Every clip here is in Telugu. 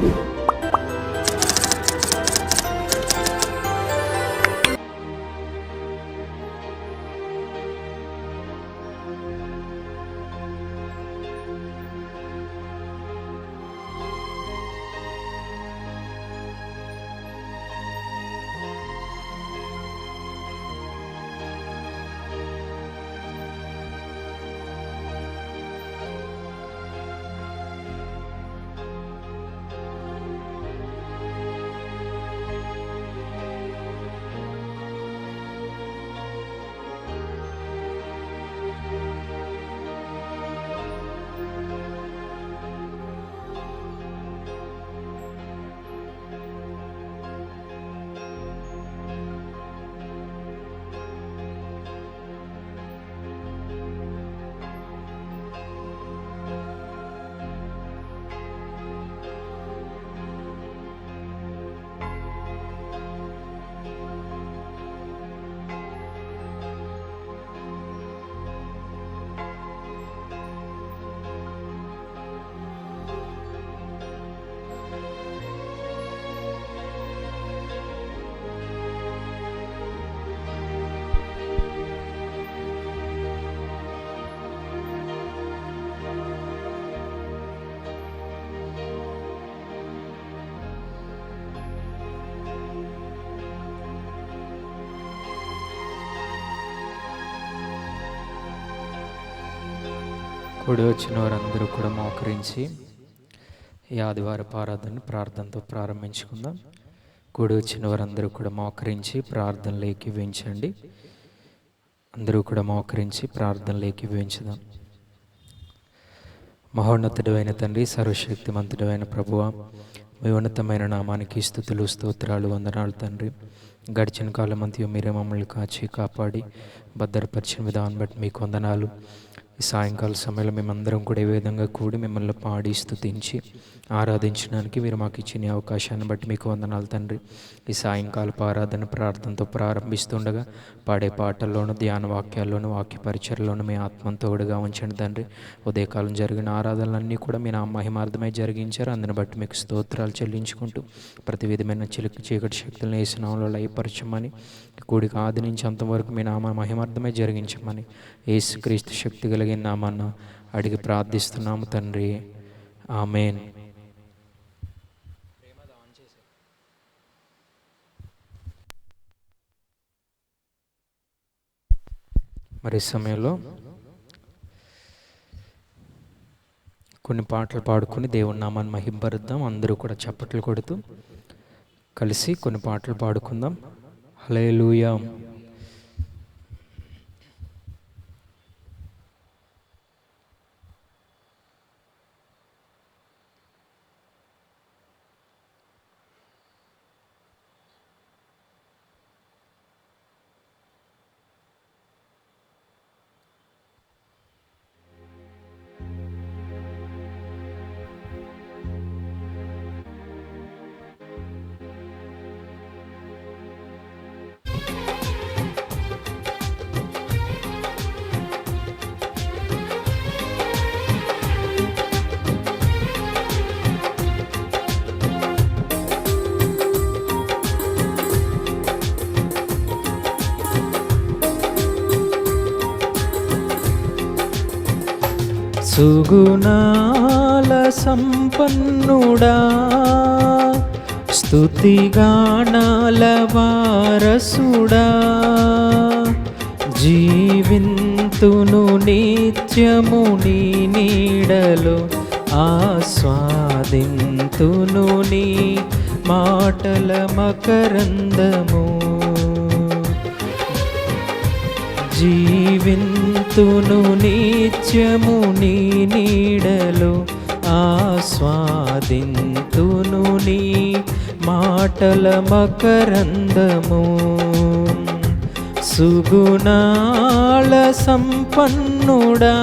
కూడి వచ్చిన వారందరూ కూడా మోకరించి ఈ ఆదివారపు ఆరాధనను ప్రార్థనతో ప్రారంభించుకుందాం. కూడి వచ్చిన వారందరూ కూడా మోకరించి ప్రార్థనలోకి వేయించండి. అందరూ కూడా మోకరించి ప్రార్థనలోకి వేయించుదాం. మహోన్నతుడైన తండ్రి, సర్వశక్తిమంతుడైన ప్రభువా, మీ ఉన్నతమైన నామానికి స్తుతులు, స్తోత్రాలు, వందనాలు తండ్రి. గడిచిన కాలం అంతా మీరే మమ్మల్ని కాచి కాపాడి భద్రపరిచిన విధానం బట్టి మీకు వందనాలు. ఈ సాయంకాల సమయంలో మేమందరం కూడా ఏ విధంగా కూడి మిమ్మల్ని పాడి స్తుతించి ఆరాధించడానికి మీరు మాకు ఇచ్చిన అవకాశాన్ని బట్టి మీకు వందనాలు తండ్రి. ఈ సాయంకాలపు ఆరాధన ప్రార్థనతో ప్రారంభిస్తుండగా పాడే పాటల్లోనూ, ధ్యాన వాక్యాల్లోనూ, వాక్య పరిచయలోనూ మీ ఆత్మను తోడుగా ఉంచండి తండ్రి. ఉదయకాలం జరిగిన ఆరాధనలన్నీ కూడా మీ నా మహిమార్థమై జరిగించారు. అందుని బట్టి మీకు స్తోత్రాలు చెల్లించుకుంటూ ప్రతి విధమైన చీకటి శక్తులను యేసునామములో లయపరచమని, కూడికి ఆది నుంచి అంతవరకు మీ నామ మహిమార్థమై జరిగించమని యేసుక్రీస్తు శక్తి కలిగిన నామాన అడిగి ప్రార్థిస్తున్నాము తండ్రి. ఆమేన్. మరి సమయంలో కొన్ని పాటలు పాడుకొని దేవుని నామాన్ని మహింపరుద్దాం. అందరూ కూడా చప్పట్లు కొడుతూ కలిసి కొన్ని పాటలు పాడుకుందాం. హల్లెలూయా. సుగుణాల సంపన్నుడా, స్తుతిగానాల వారసుడా, జీవింతును నిత్యము నీ నీడలో, ఆస్వాదింతును నీ మాటల మకరందము. జీవింతును నిత్యము నీ నీడలో, ఆస్వాదింతును నీ మాటల మకరందము. సుగుణాల సంపన్నుడా,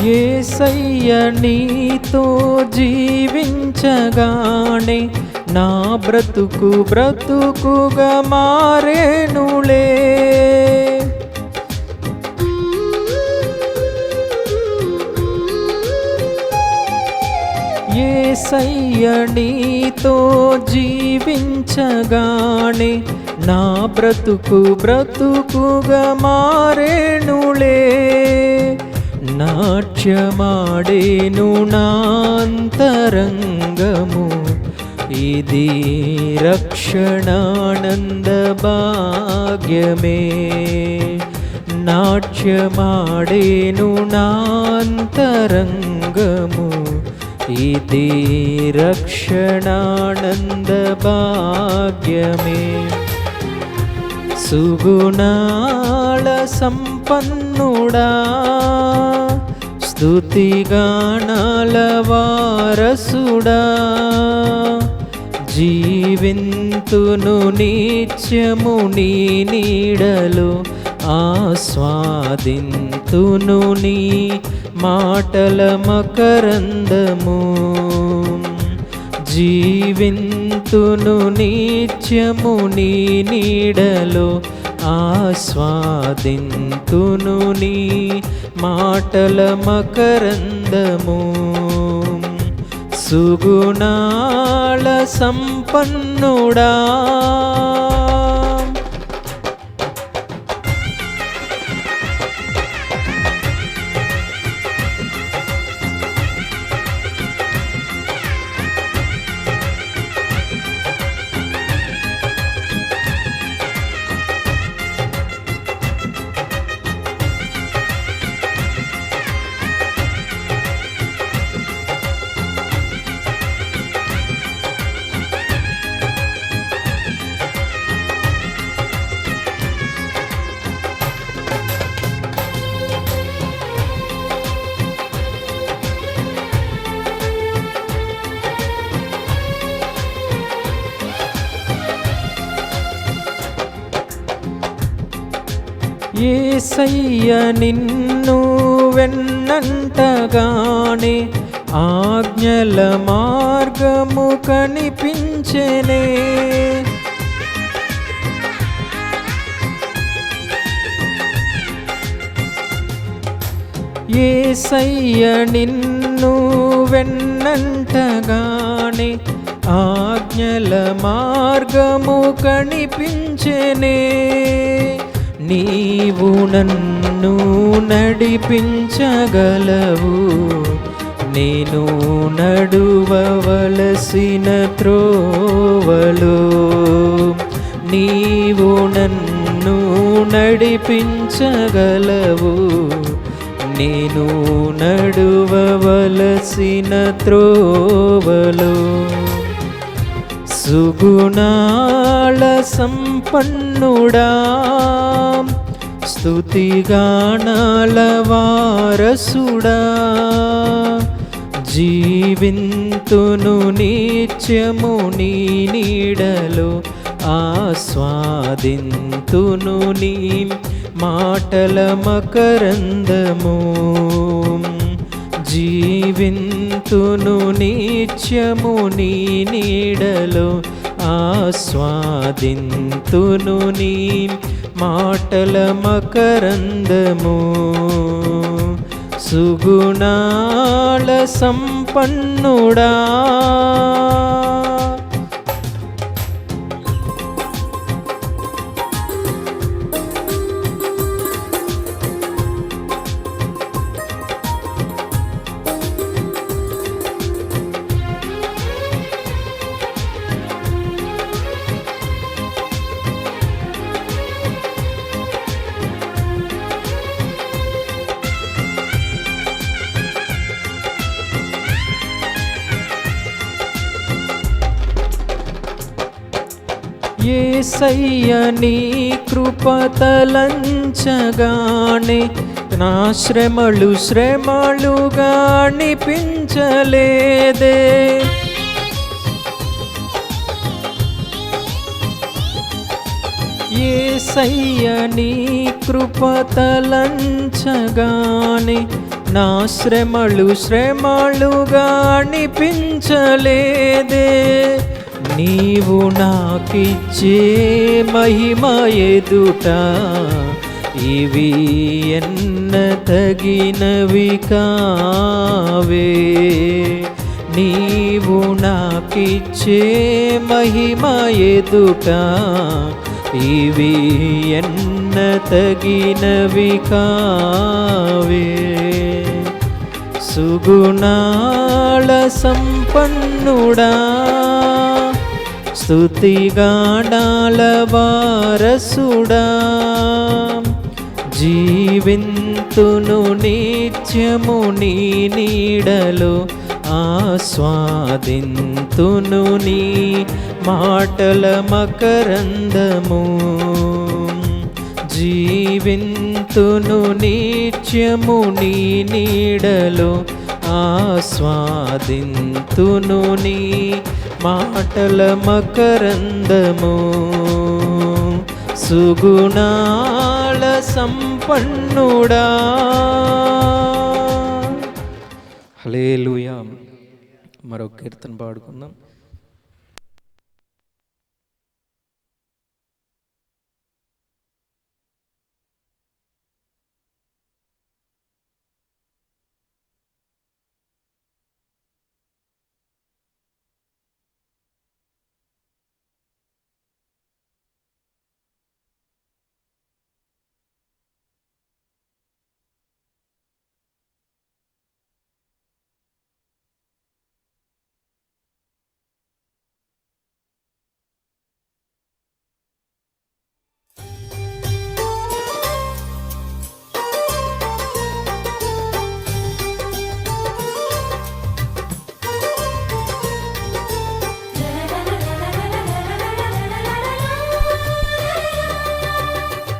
యేసయ్య నీతో జీవించగానే నా బ్రతుకు బ్రతుకుగా మారేనులే. యేసయ్య నీతో జీవించగానే నా బ్రతుకు బ్రతుకుగా మారేనులే. నాట్యమాడేను నాంతరంగము, ఇది రక్షణానంద భాగ్యమే. నాట్యమాడేను నాంతరంగము, ఇది రక్షణానంద భాగ్యమే. సుగుణాల సంపన్నుడా, స్తుతిగానాల వారసుడా, జీవింతును నిత్యము నీ నీడలో, ఆస్వాదింతును నీ మాటల మకరందము. జీవింతును నిత్యము నీ నీడలో, ఆస్వాదింతును నీ మాటల మకరందము. సుగుణాల సంపన్నుడా, యేసయ్య నిన్ను వెన్నంటగానే ఆజ్ఞల మార్గము కనిపించెనే. యేసయ్య నిన్ను వెన్నంటగానే ఆజ్ఞల మార్గము కనిపించెనే. నీవు నన్ను నడిపించగలవు, నేను నడువవలసిన త్రోవలో. నీవు నన్ను నడిపించగలవు, నేను నడువవలసిన త్రోవలో. సుగుణాల సంపన్నుడా, స్తుతిగానాల వారసుడా, జీవింతును నిత్యము నీ నీడలో, ఆస్వాదింతును నీ మాటల మకరందము. జీవింతును నిత్యము నీ నీడలో, ఆస్వాదింతును నీ మాటల మకరందము. సుగుణాల సంపన్నుడా, యేసయ్య నీ కృప తలంచగానే నా శ్రమలు శ్రమలుగా అనిపించలేదే. యేసయ్య నీ కృప తలంచగానే నా శ్రమలు శ్రమలుగా అనిపించలేదే, నీవు నాకిచ్చే మహిమ ఎదుట ఇవి ఎన్న తగినవి కావే. నీవు నాకిచ్చే మహిమ ఎదుట ఇవి ఎన్న తగినవి కావే. సుగుణాల సంపన్నుడా, స్తుతిగానాల వారసుడా, జీవింతును నిత్యము నీ నీడలో, ఆస్వాదింతును నీ మాటల మకరందము. జీవింతును నిత్యము నీ నీడలో, ఆస్వాదింతును నీ మాటల మకరందము. సుగుణాల సంపన్నుడా. హల్లెలూయా. మరొక కీర్తన పాడుకుందాం.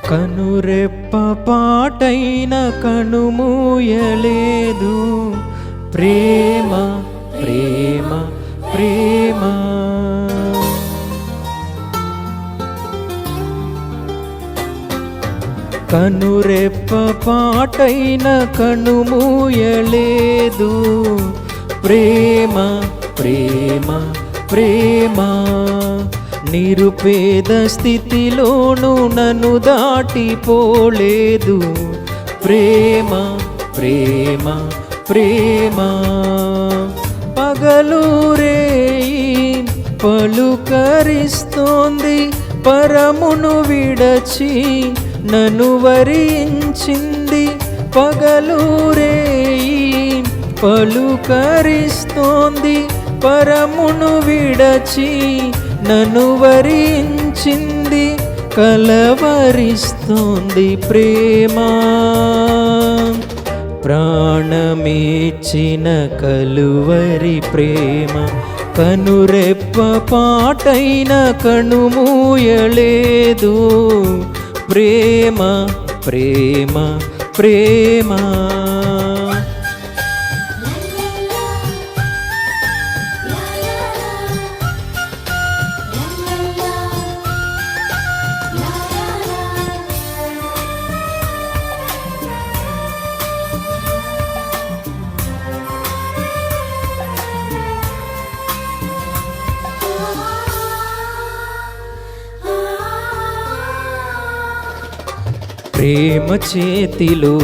కనురెప్ప పాటైన కనుమూయలేదు, ప్రేమ ప్రేమ ప్రేమ. కనురెప్ప పాటైన కనుమూయలేదు, ప్రేమ ప్రేమ ప్రేమ. నిరుపేద స్థితిలోనూ నన్ను దాటిపోలేదు, ప్రేమ ప్రేమ ప్రేమ. పగలు రేయి పలుకరిస్తోంది, పరమును విడచి నన్ను వరించింది. పగలు రేయి పలుకరిస్తోంది, పరమును విడచి నన్ను వరించింది. కలవరిస్తోంది ప్రేమ, ప్రాణమిచ్చిన కలువరి ప్రేమ. కనురెప్ప పాటైన కనుమూయలేదు, ప్రేమ ప్రేమ ప్రేమ. ప్రేమ చేతిలో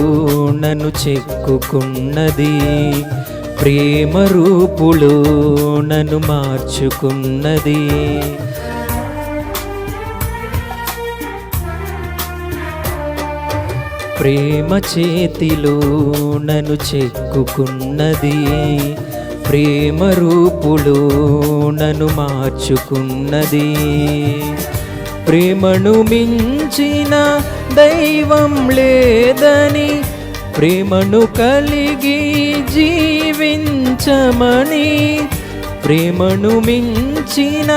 నన్ను చెక్కుకున్నది, ప్రేమ రూపులో నన్ను మార్చుకున్నది. ప్రేమ చేతిలో నన్ను చెక్కుకున్నది, ప్రేమ రూపులో నన్ను మార్చుకున్నది. ప్రేమను మించిన దైవం లేదని, ప్రేమను కలిగి జీవించమని. ప్రేమను మించిన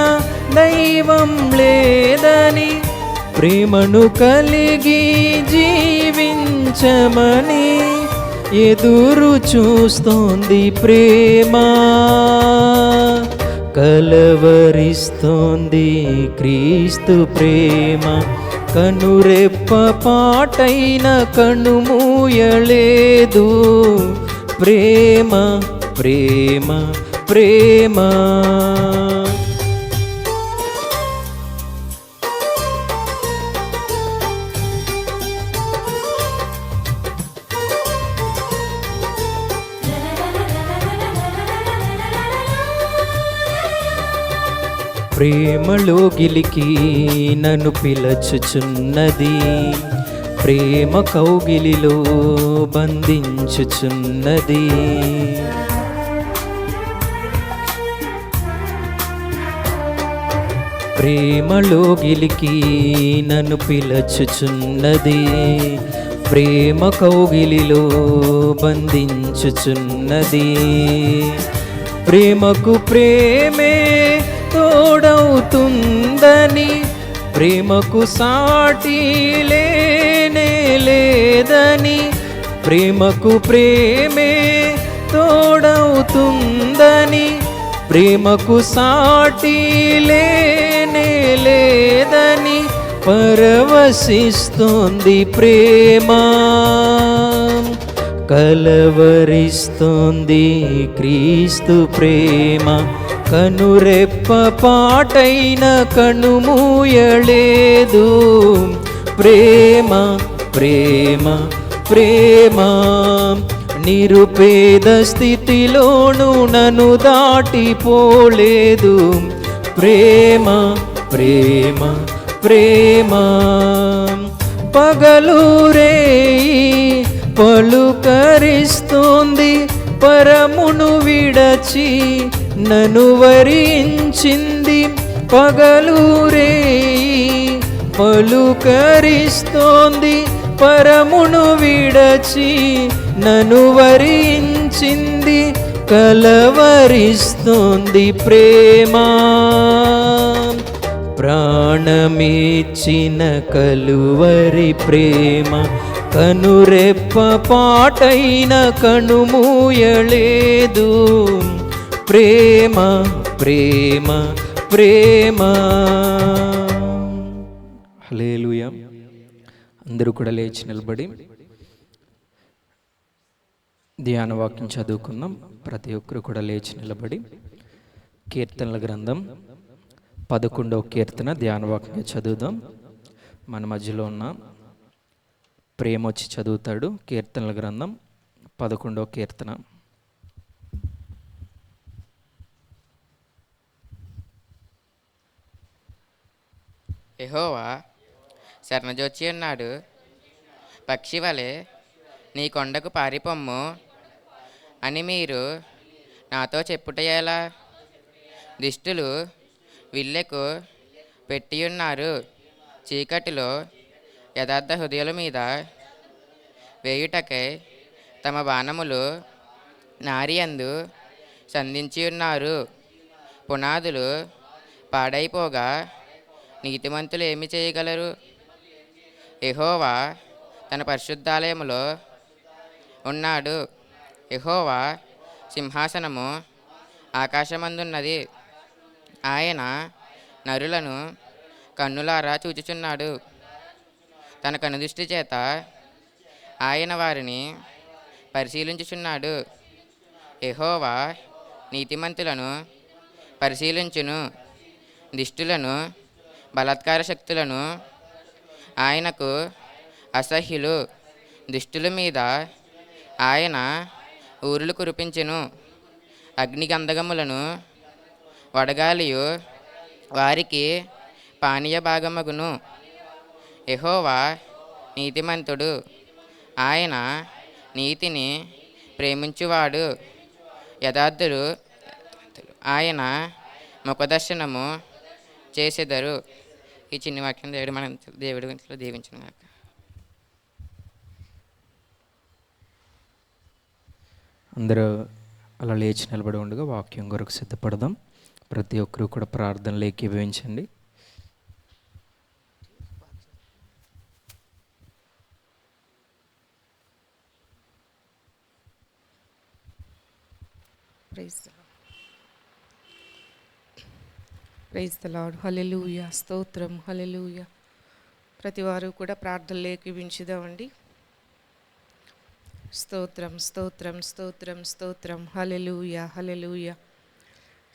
దైవం లేదని, ప్రేమను కలిగి జీవించమని ఎదురు చూస్తోంది ప్రేమ. కలవరిస్తోంది క్రీస్తు ప్రేమ, కనురెప్ప పాటైన కనుమూయలేదు. ప్రేమ ప్రేమ ప్రేమ. ప్రేమలో గిలికి నన్ను పిలచుచున్నది, ప్రేమ కౌగిలిలో బంధించుచున్నది. ప్రేమలో గిలికి నన్ను పిలచుచున్నది, ప్రేమ కౌగిలిలో బంధించుచున్నది. ప్రేమకు ప్రేమే తోడవుతుందని, ప్రేమకు సాటి లేనే లేదని, ప్రేమకు ప్రేమే తోడవుతుందని, ప్రేమకు సాటి లేనే లేదని పరవశిస్తోంది ప్రేమ. కలవరిస్తోంది క్రీస్తు ప్రేమ, కనురెప్ప పాటైన కనుమూయలేదు. ప్రేమ ప్రేమ ప్రేమ. నిరుపేద స్థితిలోను నన్ను దాటిపోలేదు. ప్రేమ ప్రేమ ప్రేమ. పగలూరేయి పలుకరిస్తోంది, పరమును విడచి నన్ను వరించింది. పగలూరేయి పలుకరిస్తోంది, పరమును విడచి నన్ను వరించింది. కలవరిస్తోంది ప్రేమ, ప్రాణమిచ్చిన కలువరి ప్రేమ, కనురెప్ప పాటైన కనుమూయలేదు. ప్రేమ ప్రేమ ప్రేమ. హల్లెలూయా. అందరూ కూడా లేచి నిలబడి ధ్యాన వాక్యం చదువుకుందాం. ప్రతి ఒక్కరు కూడా లేచి నిలబడి కీర్తనల గ్రంథం 11వ కీర్తన ధ్యాన వాక్యంగా చదువుదాం. మన మధ్యలో ఉన్న ప్రేమ వచ్చి చదువుతాడు. కీర్తనల గ్రంథం 11వ కీర్తన. యెహోవా శరణజొచ్చి ఉన్నాడు, పక్షి వలె నీ కొండకు పారిపొమ్ము అని మీరు నాతో చెప్పుట ఎలా? దుష్టులు విల్లెకు పెట్టియున్నారు, చీకటిలో యథార్థ హృదయుల మీద వేయుటకై తమ బాణములు నారియందు సంధించి ఉన్నారు. పునాదులు పాడైపోగా నీతిమంతులు ఏమి చేయగలరు? యెహోవా తన పరిశుద్ధాలయములో ఉన్నాడు. యెహోవా సింహాసనము ఆకాశమందున్నది. ఆయన నరులను కన్నులారా చూచుచున్నాడు. తన కనుదృష్టి చేత ఆయన వారిని పరిశీలించుచున్నాడు. యెహోవా నీతిమంతులను పరిశీలించును, దుష్టులను బలాత్కార శక్తులను ఆయనకు అసహ్యులు. దుష్టుల మీద ఆయన ఊరులు కురిపించెను, అగ్నిగంధకములను వడగాలియు వారికి పానీయ భాగమగును. యెహోవా నీతిమంతుడు, ఆయన నీతిని ప్రేమించువాడు. యథార్థులు ఆయన ముఖదర్శనము చేసెదరు. ఈ చిన్న వాక్యం దేవుడి ఇంట్లో దీవించును గాక. అందరూ అలా లేచి నిలబడి ఉండగా వాక్యం కొరకు సిద్ధపడదాం. ప్రతి ఒక్కరూ కూడా ప్రార్థనలు ఏకీభవించండి. Praise the Lord. హల్లెలూయా. స్తోత్రం. హల్లెలూయా. ప్రతి వారు కూడా ప్రార్థనలోకి వించుదామండి. స్తోత్రం స్తోత్రం స్తోత్రం స్తోత్రం. హల్లెలూయా హల్లెలూయా.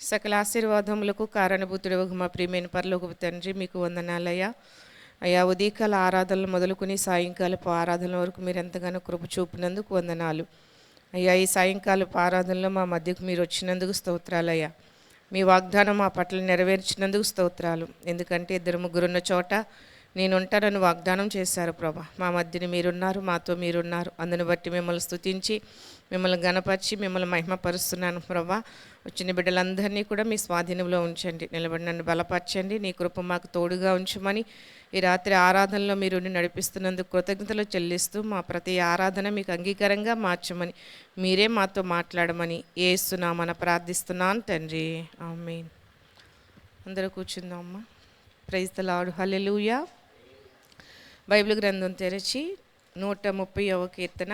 సకల ఆశీర్వాదములకు కారణభూతుడు మా ప్రియమైన పరలోకపు తండ్రి, మీకు వందనాలయ్యా. అయ్యా, ఉదయకాల ఆరాధనలు మొదలుకొని సాయంకాలపు ఆరాధనల వరకు మీరు ఎంతగానో కృప చూపినందుకు వందనాలు అయ్యా. ఈ సాయంకాలపు ఆరాధనలో మా మధ్యకు మీరు వచ్చినందుకు స్తోత్రాలయ్యా. మీ వాగ్దానం మా పట్ల నెరవేర్చినందుకు స్తోత్రాలు. ఎందుకంటే 2-3 ఉన్న చోట నేను ఉంటానని వాగ్దానం చేశారు ప్రభా. మా మధ్యన మీరున్నారు, మాతో మీరున్నారు. అందుని బట్టి మిమ్మల్ని స్తుతించి, మిమ్మల్ని గణపరిచి, మిమ్మల్ని మహిమపరుస్తున్నాను ప్రభా. వచ్చిన బిడ్డలందరినీ కూడా మీ స్వాధీనంలో ఉంచండి. నిలబడి నన్ను బలపరచండి. నీ కృప మాకు తోడుగా ఉంచమని ఈ రాత్రి ఆరాధనలో మీరు నడిపిస్తున్నందుకు కృతజ్ఞతలు చెల్లిస్తూ, మా ప్రతి ఆరాధన మీకు అంగీకారంగా మార్చమని, మీరే మాతో మాట్లాడమని యేసునామమున ప్రార్థిస్తున్నాను తండ్రి. ఆమేన్. అందరూ కూర్చుందాం అమ్మా. Praise the Lord. Hallelujah. Bible గ్రంథం తెరచి 130వ కీర్తన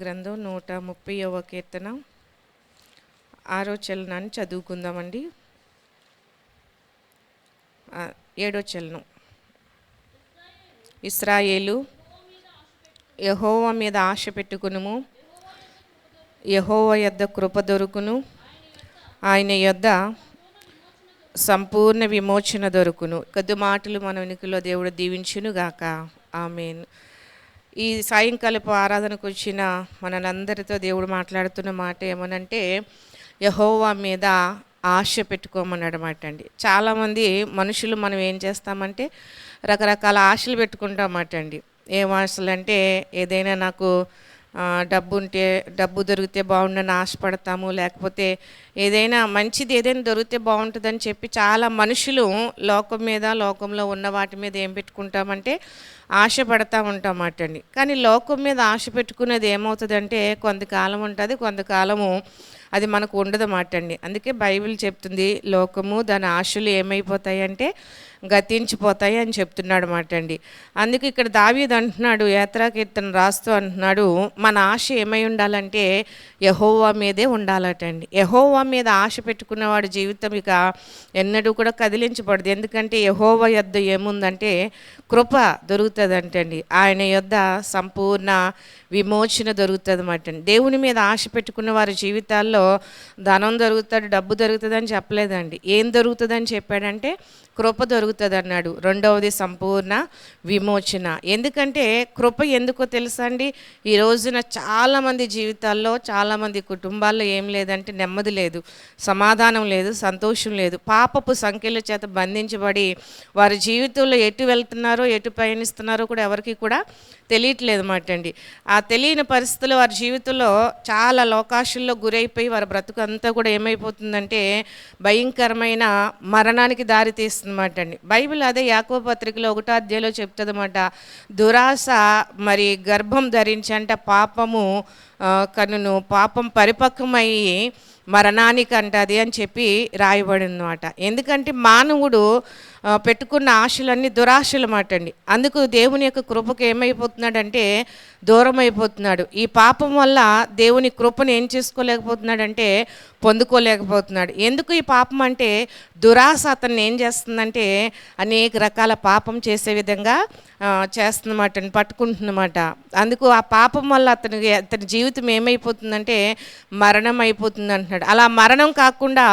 గ్రంథం 130వ కీర్తన 6వ చరణాన్ని చదువుకుందామండి. 7వ చరణం. ఇశ్రాయేలు, యెహోవా మీద ఆశ పెట్టుకునుము, యెహోవా యొద్ద కృప దొరుకును, ఆయన యొద్ద సంపూర్ణ విమోచన దొరుకును. కొద్ది మాటలు మన వెనుకలో దేవుడు దీవించును గాక. ఆమేన్. ఈ సాయంకాలపు ఆరాధనకు వచ్చిన మనందరితో దేవుడు మాట్లాడుతున్న మాట ఏమనంటే, యెహోవా మీద ఆశ పెట్టుకోమన్నాడు అన్నమాట అండి. చాలామంది మనుషులు మనం ఏం చేస్తామంటే రకరకాల ఆశలు పెట్టుకుంటామట అండి. ఏం ఆశలు అంటే, ఏదైనా నాకు డబ్బు దొరికితే బాగుండని ఆశపడతాము, లేకపోతే ఏదైనా మంచిది ఏదైనా దొరికితే బాగుంటుందని చెప్పి చాలా మనుషులు లోకంలో ఉన్న వాటి మీద ఏం పెట్టుకుంటామంటే ఆశపడతా ఉంటామట అండి. కానీ లోకం మీద ఆశ పెట్టుకునేది ఏమవుతుందంటే కొంతకాలం ఉంటుంది, కొంతకాలము అది మనకు ఉండదన్నమాట అండి. అందుకే బైబిల్ చెప్తుంది, లోకము దాని ఆశలు ఏమైపోతాయి అంటే గతించిపోతాయి అని చెప్తున్నాడు అన్నమాట అండి. అందుకే ఇక్కడ దావీదు అంటున్నాడు, యాత్రా కీర్తన రాస్తూ అంటున్నాడు, మన ఆశ ఏమై ఉండాలంటే యెహోవా మీదే ఉండాలటండి. యెహోవా మీద ఆశ పెట్టుకున్నవాడి జీవితం ఇక ఎన్నడూ కూడా కదిలించబడదు. ఎందుకంటే యెహోవా యొద్ద ఏముందంటే కృప దొరుకుతుందంటండి. ఆయన యొద్ద సంపూర్ణ విమోచన దొరుకుతుంది అన్నమాట. దేవుని మీద ఆశ పెట్టుకున్న వారి జీవితాల్లో ధనం దొరుకుతుంది, డబ్బు దొరుకుతుంది అని చెప్పలేదండి. ఏం దొరుకుతుందని చెప్పాడంటే కృప దొరుకుతుంది అన్నాడు. రెండవది సంపూర్ణ విమోచన. ఎందుకంటే కృప ఎందుకో తెలుసా అండి, ఈ రోజున చాలామంది జీవితాల్లో, చాలామంది కుటుంబాల్లో ఏం లేదంటే నెమ్మది లేదు, సమాధానం లేదు, సంతోషం లేదు. పాపపు సంఖ్యల చేత బంధించబడి వారి జీవితంలో ఎటు వెళ్తున్నారో ఎటు పయనిస్తున్నారో కూడా ఎవరికి కూడా తెలియట్లేదు అన్నమాట అండి. ఆ తెలియని పరిస్థితుల్లో వారి జీవితంలో చాలా లోకాశల్లో గురైపోయి వారి బ్రతుకు అంతా కూడా ఏమైపోతుందంటే భయంకరమైన మరణానికి దారి తీస్తుందన్నమాట అండి. బైబిల్ అదే యాకోబు పత్రికలో 1వ అధ్యాయంలో చెప్తుందన్నమాట. దురాశ మరి గర్భం ధరించంట పాపము కనును, పాపం పరిపక్వమయ్యి మరణానికి అంటది అని చెప్పి రాయబడింది అన్నమాట. ఎందుకంటే మానవుడు పెట్టుకున్న ఆశలన్నీ దురాశలు మాట అండి. అందుకు దేవుని యొక్క కృపకు ఏమైపోతున్నాడంటే దూరం అయిపోతున్నాడు. ఈ పాపం వల్ల దేవుని కృపను ఏం చేసుకోలేకపోతున్నాడంటే పొందుకోలేకపోతున్నాడు. ఎందుకు ఈ పాపం అంటే దురాశ అతన్ని ఏం చేస్తుందంటే అనేక రకాల పాపం చేసే విధంగా చేస్తుందన్నమాట, పట్టుకుంటుందన్నమాట. అందుకు ఆ పాపం వల్ల అతని జీవితం ఏమైపోతుందంటే మరణం అయిపోతుంది అంటున్నాడు. అలా మరణం కాకుండా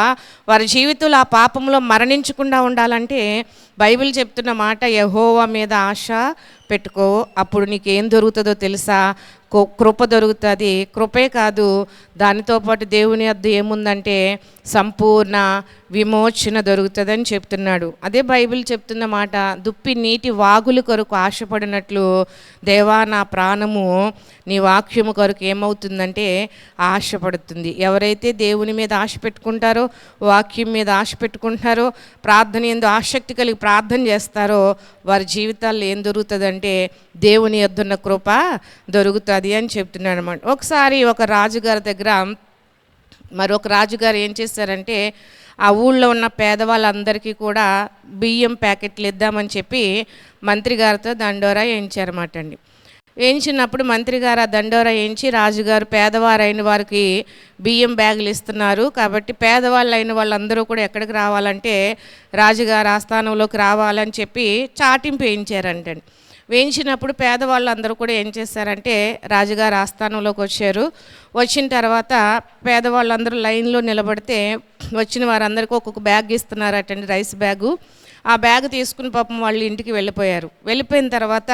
వారి జీవితంలో ఆ పాపంలో మరణించకుండా ఉండాలంటే బైబిల్ చెప్తున్న మాట, యెహోవా మీద ఆశ పెట్టుకో, అప్పుడు నీకేం దొరుకుతుందో తెలుసా, కృప దొరుకుతుంది. కృపే కాదు, దానితో పాటు దేవుని వద్ద ఏముందంటే సంపూర్ణ విమోచన దొరుకుతుందని చెప్తున్నాడు. అదే బైబిల్ చెప్తున్న మాట, దుప్పి నీటి వాగుల కొరకు ఆశపడినట్లు దేవా నా ప్రాణము నీ వాక్యము కొరకు ఏమవుతుందంటే ఆశపడుతుంది. ఎవరైతే దేవుని మీద ఆశ పెట్టుకుంటారో, వాక్యం మీద ఆశ పెట్టుకుంటారో, ప్రార్థన యందు ఆసక్తి కలిగి ప్రార్థన చేస్తారో వారి జీవితాల్లో ఏం దొరుకుతుందంటే దేవుని యొద్దున్న కృప దొరుకుతుంది అని చెప్తున్నాడు అన్నమాట. ఒకసారి ఒక రాజుగారి దగ్గర మరొక రాజుగారు ఏం చేశారంటే ఆ ఊళ్ళో ఉన్న పేదవాళ్ళందరికీ కూడా బియ్యం ప్యాకెట్లు ఇద్దామని చెప్పి మంత్రి గారితో దండోరా వేయించారన్నమాట అండి. వేయించినప్పుడు మంత్రి గారు ఆ దండోరా వేయించి, రాజుగారు పేదవారైన వారికి బియ్యం బ్యాగులు ఇస్తున్నారు కాబట్టి పేదవాళ్ళు అయిన వాళ్ళందరూ కూడా ఎక్కడికి రావాలంటే రాజుగారు ఆస్థానంలోకి రావాలని చెప్పి చాటింపు వేయించారంటండి. వేయించినప్పుడు పేదవాళ్ళు అందరూ కూడా ఏం చేశారంటే రాజుగారు ఆస్థానంలోకి వచ్చారు. వచ్చిన తర్వాత పేదవాళ్ళందరూ లైన్లో నిలబడితే వచ్చిన వారందరికీ ఒక్కొక్క బ్యాగ్ ఇస్తున్నారటండి, రైస్ బ్యాగు. ఆ బ్యాగ్ తీసుకుని పాపం వాళ్ళు ఇంటికి వెళ్ళిపోయారు. వెళ్ళిపోయిన తర్వాత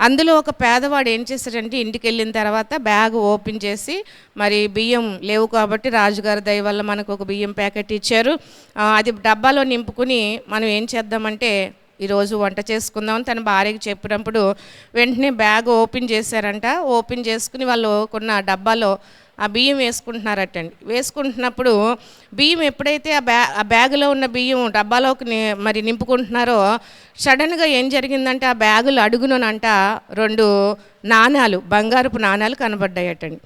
అందులో ఒక పేదవాడు ఏం చేశాడంటే ఇంటికి వెళ్ళిన తర్వాత బ్యాగ్ ఓపెన్ చేసి, మరి బియ్యం లేవు కాబట్టి రాజుగారి దయ వల్ల మనకు ఒక బియ్యం ప్యాకెట్ ఇచ్చారు, అది డబ్బాలో నింపుకుని మనం ఏం చేద్దామంటే ఈరోజు వంట చేసుకుందామని తన భార్యకి చెప్పినప్పుడు వెంటనే బ్యాగ్ ఓపెన్ చేశారంట. ఓపెన్ చేసుకుని వాళ్ళు కొన్న డబ్బాలో ఆ బియ్యం వేసుకుంటున్నారటండి. వేసుకుంటున్నప్పుడు బియ్యం ఎప్పుడైతే ఆ బ్యాగులో ఉన్న బియ్యం డబ్బాలోకి మరి నింపుకుంటున్నారో సడన్గా ఏం జరిగిందంటే ఆ బ్యాగులు అడుగునంట 2 నాణాలు, బంగారపు నాణాలు కనబడ్డాయటండి.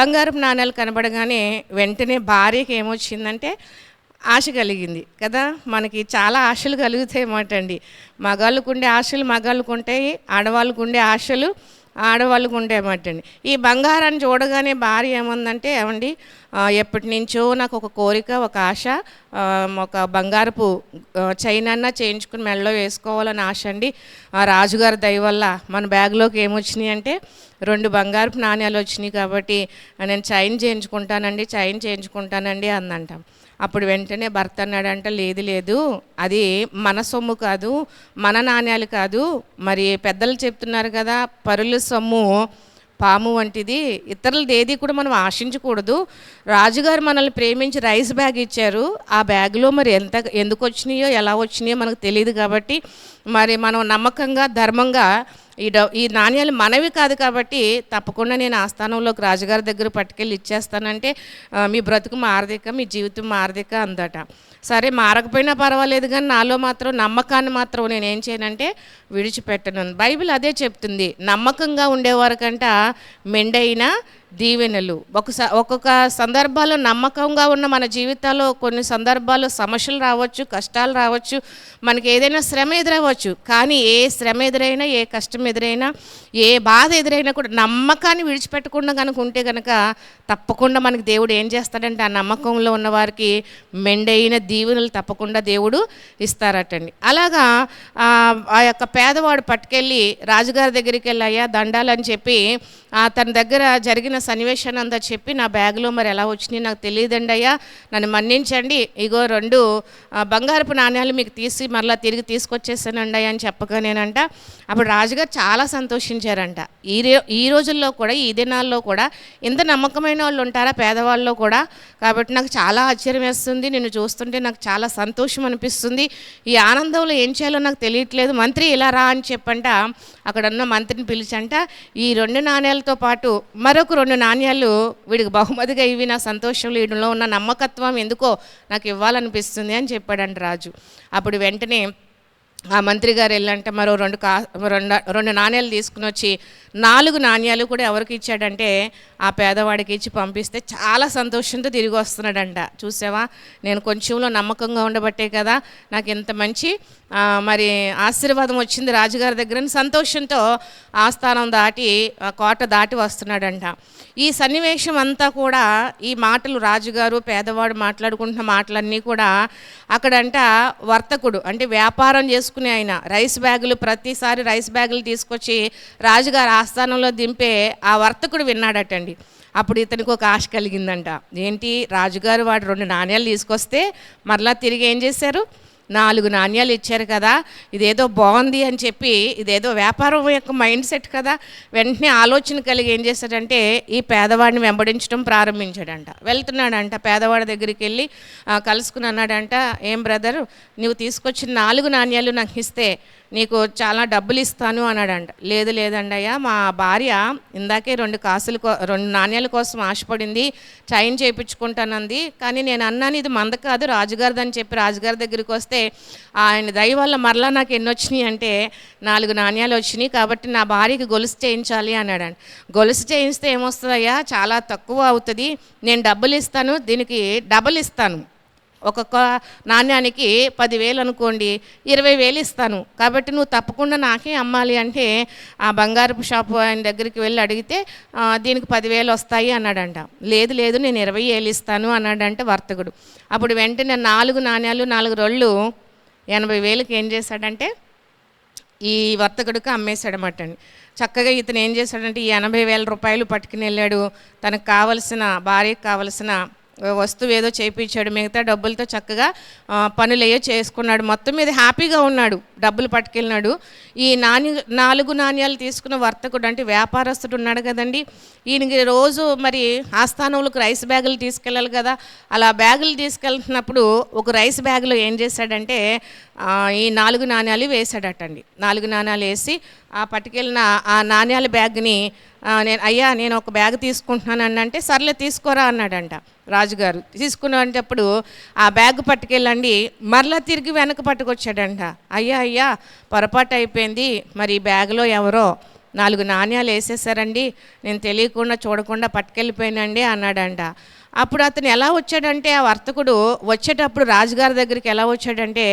బంగారపు నాణాలు కనబడగానే వెంటనే భార్యకి ఏమొచ్చిందంటే ఆశ కలిగింది కదా. మనకి చాలా ఆశలు కలుగుతాయి అన్నమాట అండి. మగాళ్ళకు ఉండే ఆశలు మగాళ్ళకు ఉంటాయి, ఆడవాళ్ళకు ఉండే ఆశలు ఆడవాళ్ళకు ఉంటాయి అన్నమాట అండి. ఈ బంగారాన్ని చూడగానే భార్య ఏమందంటే, ఏమండి ఎప్పటి నుంచో నాకు ఒక కోరిక, ఒక ఆశ, ఒక బంగారపు చైన్ అన్నా చేయించుకుని మెడలో వేసుకోవాలని ఆశ అండి. రాజుగారి దయ వల్ల మన బ్యాగ్లోకి ఏమొచ్చినాయి అంటే 2 బంగారపు నాణ్యాలు వచ్చినాయి కాబట్టి నేను చైన్ చేయించుకుంటానండి అందంట. అప్పుడు వెంటనే భర్త అన్నాడంట, లేదు లేదు, అది మన సొమ్ము కాదు, మన నాణ్యాలు కాదు, మరి పెద్దలు చెప్తున్నారు కదా, పరుల సొమ్ము పాము వంటిది, ఇతరులది ఏది కూడా మనం ఆశించకూడదు. రాజుగారు మనల్ని ప్రేమించి రైస్ బ్యాగ్ ఇచ్చారు, ఆ బ్యాగ్లో మరి ఎందుకు వచ్చినాయో ఎలా వచ్చినాయో మనకు తెలియదు కాబట్టి మరి మనం నమ్మకంగా ధర్మంగా ఈ నాణ్యాలు మనవి కాదు కాబట్టి తప్పకుండా నేను ఆస్థానంలోకి రాజుగారి దగ్గర పట్టుకెళ్ళి ఇచ్చేస్తానంటే మీ బ్రతుకు మారదిక, మీ జీవితం మారదిక అందట. సరే మారకపోయినా పర్వాలేదు కానీ నాలో మాత్రం నమ్మకాన్ని మాత్రం నేనేం చేయనంటే విడిచిపెట్టను. బైబిల్ అదే చెప్తుంది, నమ్మకంగా ఉండేవారికంట మెండైన దీవెనలు. ఒక్కొక్క సందర్భాల్లో నమ్మకంగా ఉన్న మన జీవితాల్లో కొన్ని సందర్భాల్లో సమస్యలు రావచ్చు, కష్టాలు రావచ్చు, మనకి ఏదైనా శ్రమ ఎదురవచ్చు. కానీ ఏ శ్రమ ఎదురైనా, ఏ కష్టం ఎదురైనా, ఏ బాధ ఎదురైనా కూడా నమ్మకాన్ని విడిచిపెట్టకుండా కనుక ఉంటే కనుక తప్పకుండా మనకి దేవుడు ఏం చేస్తాడంటే ఆ నమ్మకంలో ఉన్న వారికి మెండైన దీవెనలు తప్పకుండా దేవుడు ఇస్తారటండి. అలాగా ఆ యొక్క పేదవాడు పట్టుకెళ్ళి రాజుగారి దగ్గరికి వెళ్ళి అయ్యా దండాలని చెప్పి తన దగ్గర జరిగిన సన్నివేశాన్ని అంతా చెప్పి, నా బ్యాగ్లో మరి ఎలా వచ్చినాయి నాకు తెలియదండి అయ్యా, నన్ను మన్నించండి, ఇగో 2 బంగారపు నాణ్యాలు మీకు తీసి మరలా తిరిగి తీసుకొచ్చేసానండి అయ్యా అని చెప్పగానేనంట అప్పుడు రాజుగారు చాలా సంతోషించారంట. ఈ రోజుల్లో కూడా, ఈ దినాల్లో కూడా ఇంత నమ్మకమైన వాళ్ళు ఉంటారా పేదవాళ్ళలో కూడా? కాబట్టి నాకు చాలా ఆశ్చర్యం వేస్తుంది, నిన్ను చూస్తుంటే నాకు చాలా సంతోషం అనిపిస్తుంది, ఈ ఆనందంలో ఏం చేయాలో నాకు తెలియట్లేదు, మంత్రి ఇలా రా అని చెప్పంట అక్కడ ఉన్న మంత్రిని పిలిచంట ఈ 2 నాణ్యాలతో పాటు మరొక 2 నాణ్యాలు వీడికి బహుమతిగా ఇవి, నా సంతోషంలో వీడిలో ఉన్న నమ్మకత్వం ఎందుకో నాకు ఇవ్వాలనిపిస్తుంది అని చెప్పాడంట రాజు. అప్పుడు వెంటనే ఆ మంత్రి గారు వెళ్ళంటే మరో 2 నాణ్యాలు తీసుకుని వచ్చి 4 నాణ్యాలు కూడా ఎవరికి ఇచ్చాడంటే ఆ పేదవాడికి ఇచ్చి పంపిస్తే చాలా సంతోషంతో తిరిగి వస్తున్నాడంట. చూసావా, నేను కొంచెంలో నమ్మకంగా ఉండబట్టే కదా నాకు ఇంత మంచి మరి ఆశీర్వాదం వచ్చింది రాజుగారి దగ్గర, సంతోషంతో ఆస్థానం దాటి కోట దాటి వస్తున్నాడంట. ఈ సన్నివేశం అంతా కూడా ఈ మాటలు రాజుగారు పేదవాడు మాట్లాడుకుంటున్న మాటలన్నీ కూడా అక్కడంట వర్తకుడు అంటే వ్యాపారం చేసుకునే ఆయన రైస్ బ్యాగులు ప్రతిసారి రైస్ బ్యాగులు తీసుకొచ్చి రాజుగారు ఆస్థానంలో దింపే ఆ వర్తకుడు విన్నాడటండి. అప్పుడు ఇతనికి ఒక ఆశ కలిగిందంట, ఏంటి రాజుగారు వాడు 2 నాణ్యాలు తీసుకొస్తే మరలా తిరిగి ఏం చేశారు, 4 నాణ్యాలు ఇచ్చారు కదా, ఇదేదో బాగుంది అని చెప్పి ఇదేదో వ్యాపారం యొక్క మైండ్ సెట్ కదా, వెంటనే ఆలోచన కలిగి ఏం చేశాడంటే ఈ పేదవాడిని వెంబడించడం ప్రారంభించాడంట. వెళ్తున్నాడంట, పేదవాడి దగ్గరికి వెళ్ళి కలుసుకుని అన్నాడంట, ఏం బ్రదర్ నువ్వు తీసుకొచ్చిన 4 నాణ్యాలు నాకు ఇస్తే నీకు చాలా డబ్బులు ఇస్తాను అన్నాడంట. లేదండి అయ్యా, మా భార్య ఇందాకే 2 నాణ్యాల కోసం ఆశపడింది, చైన్ చేయించుకుంటానంది, కానీ నేను అన్నాను ఇది మంద కాదు రాజుగారిది అని చెప్పి రాజుగారి దగ్గరికి వస్తే ఆయన దయ వల్ల మరలా నాకు ఎన్ని వచ్చినాయి అంటే 4 నాణ్యాలు వచ్చినాయి, కాబట్టి నా భార్యకి గొలుసు చేయించాలి అన్నాడంట. గొలుసు చేయిస్తే ఏమొస్తుందయ్యా, చాలా తక్కువ అవుతుంది, నేను డబ్బులు ఇస్తాను, దీనికి డబుల్ ఇస్తాను, ఒక్కొక్క నాణ్యానికి 10,000 అనుకోండి, 20,000 ఇస్తాను, కాబట్టి నువ్వు తప్పకుండా నాకే అమ్మాలి అంటే ఆ బంగారపు షాపు ఆయన దగ్గరికి వెళ్ళి అడిగితే దీనికి 10,000 వస్తాయి అన్నాడంట. లేదు లేదు నేను 20,000 ఇస్తాను అన్నాడంటే వర్తకుడు. అప్పుడు వెంటనే 4 నాణ్యాలు 4 రొళ్ళు 80,000కి ఏం చేశాడంటే ఈ వర్తకుడికి అమ్మేశాడనమాట అండి. చక్కగా ఇతను ఏం చేశాడంటే ఈ 80,000 రూపాయలు పట్టుకుని వెళ్ళాడు. తనకు కావలసిన భార్యకు కావలసిన వస్తువు ఏదో చేయించాడు, మిగతా డబ్బులతో చక్కగా పనులు ఏవో చేసుకున్నాడు. మొత్తం మీద హ్యాపీగా ఉన్నాడు, డబ్బులు పట్టుకెళ్ళినాడు. ఈ 4 నాణ్యాలు తీసుకున్న వర్తకుడు అంటే వ్యాపారస్తుడు ఉన్నాడు కదండి, ఈయనకి రోజు మరి ఆస్థానంలోకి రైస్ బ్యాగులు తీసుకెళ్ళాలి కదా. అలా బ్యాగులు తీసుకెళ్తున్నప్పుడు ఒక రైస్ బ్యాగులో ఏం చేశాడంటే ఈ 4 నాణ్యాలు వేశాడటండి. 4 నాణ్యాలు వేసి ఆ పట్టుకెళ్ళిన ఆ నాణ్యాల బ్యాగ్ని నేను ఒక బ్యాగ్ తీసుకుంటున్నాను అంటే సర్లే తీసుకోరా అన్నాడంట రాజుగారు. తీసుకున్నప్పుడు ఆ బ్యాగ్ పట్టుకెళ్ళండి మరలా తిరిగి వెనక పట్టుకొచ్చాడంట. అయ్యా పొరపాటు అయిపోయింది, మరి ఈ బ్యాగ్లో ఎవరో 4 నాణ్యాలు వేసేసారండి, నేను తెలియకుండా చూడకుండా పట్టుకెళ్ళిపోయానండి అన్నాడంట. అప్పుడు అతను ఎలా వచ్చాడంటే ఆ వర్తకుడు వచ్చేటప్పుడు రాజుగారి దగ్గరికి ఎలా వచ్చాడంటే